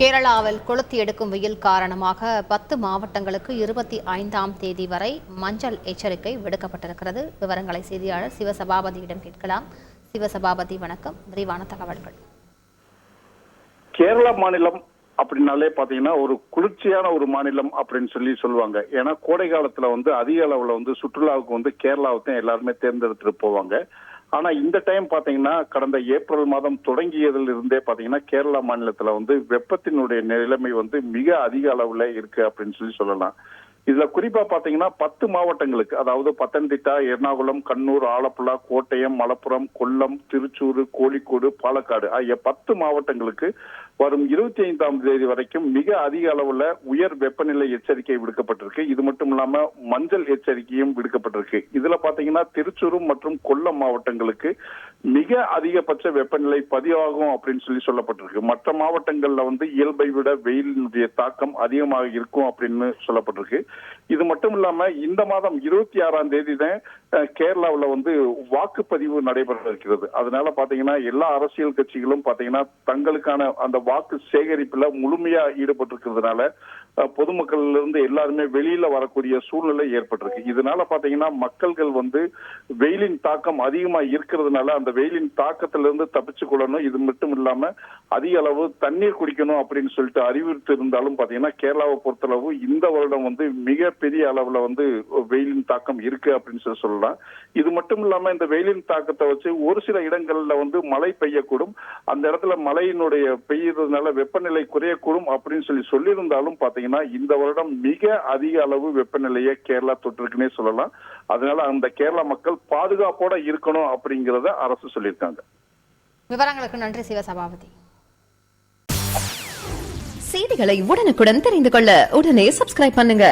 கேரளாவில் கொளுத்தி எடுக்கும் வெயில் காரணமாக 10 மாவட்டங்களுக்கு 25ஆம் தேதி வரை மஞ்சள் எச்சரிக்கை விடுக்கப்பட்டிருக்கிறது. விவரங்களை செய்தியாளர் சிவசபாபதியிடம் கேட்கலாம். சிவசபாபதி, வணக்கம். விரிவான தகவல்கள். கேரளா மாநிலம் அப்படின்னாலே பாத்தீங்கன்னா ஒரு குளிர்ச்சியான ஒரு மாநிலம் அப்படின்னு சொல்லுவாங்க. ஏன்னா கோடை காலத்துல அதிக அளவுல சுற்றுலாவுக்கு கேரளாவுக்கு எல்லாருமே தேர்ந்தெடுத்துட்டு போவாங்க. ஆனா இந்த டைம் பாத்தீங்கன்னா கடந்த ஏப்ரல் மாதம் தொடங்கியதில் இருந்தே பாத்தீங்கன்னா கேரளா மாநிலத்துல வெப்பத்தினுடைய நிலைமை மிக அதிக அளவுல இருக்கு அப்படின்னு சொல்லலாம். இதுல குறிப்பா பாத்தீங்கன்னா 10 மாவட்டங்களுக்கு, அதாவது பத்தனந்திட்டா, எர்ணாகுளம், கண்ணூர், ஆலப்புழா, கோட்டயம், மலப்புரம், கொல்லம், திருச்சூர், கோழிக்கோடு, பாலக்காடு ஆகிய 10 மாவட்டங்களுக்கு வரும் 25ஆம் தேதி வரைக்கும் மிக அதிக அளவுல உயர் வெப்பநிலை எச்சரிக்கை விடுக்கப்பட்டிருக்கு. இது மட்டும் இல்லாம மஞ்சள் எச்சரிக்கையும் விடுக்கப்பட்டிருக்கு. இதுல பாத்தீங்கன்னா திருச்சூர் மற்றும் கொல்லம் மாவட்டங்களுக்கு மிக அதிகபட்ச வெப்பநிலை பதிவாகும் அப்படின்னு சொல்லப்பட்டிருக்கு. மற்ற மாவட்டங்கள்ல இயல்பை விட வெயிலினுடைய தாக்கம் அதிகமாக இருக்கும் அப்படின்னு சொல்லப்பட்டிருக்கு. இது மட்டும் இல்லாம இந்த மாதம் 26ஆம் தேதி தான் கேரளாவில் வாக்குப்பதிவு நடைபெற இருக்கிறது. அதனால பாத்தீங்கன்னா எல்லா அரசியல் கட்சிகளும் பாத்தீங்கன்னா தங்களுக்கான அந்த வாக்கு சேகரிப்புல முழுமையா ஈடுபட்டிருக்கிறதுனால பொதுமக்கள் இருந்து எல்லாருமே வெளியில வரக்கூடிய சூழ்நிலை ஏற்பட்டிருக்கு. இதனால பாத்தீங்கன்னா மக்கள்கள் வெயிலின் தாக்கம் அதிகமா இருக்கிறதுனால அந்த வெயிலின் தாக்கத்திலிருந்து தப்பிச்சு கொள்ளணும். இது மட்டும் இல்லாம அதிக அளவு தண்ணீர் குடிக்கணும் அப்படின்னு சொல்லிட்டு அறிவுறுத்தி இருந்தாலும் பாத்தீங்கன்னா கேரளாவை பொறுத்தளவு இந்த வருடம் மிக பெரிய அளவுல வெயிலின் தாக்கம் இருக்கு அப்படின்னு சொல்லலாம். இது மட்டும் இல்லாம இந்த வெயிலின் தாக்கத்தை வச்சு ஒரு சில இடங்கள்ல மழை பெய்யக்கூடும். அந்த இடத்துல மழையினுடைய பெய்யறதுனால வெப்பநிலை குறையக்கூடும் அப்படின்னு சொல்லியிருந்தாலும் பாத்தீங்கன்னா இந்த வருடம் மிக அதிக அளவு வெப்பநிலையை கேரளா தொட்டிருக்குன்னே சொல்லலாம். அதனால அந்த கேரளா மக்கள் பாதுகாப்போட இருக்கணும் அப்படிங்கறத அரசு சொல்லியிருக்காங்க. விவரங்களுக்கு நன்றி சிவசபாபதி. செய்திகளை உடனுக்குடன் தெரிந்து கொள்ள உடனே சப்ஸ்கிரைப் பண்ணுங்க.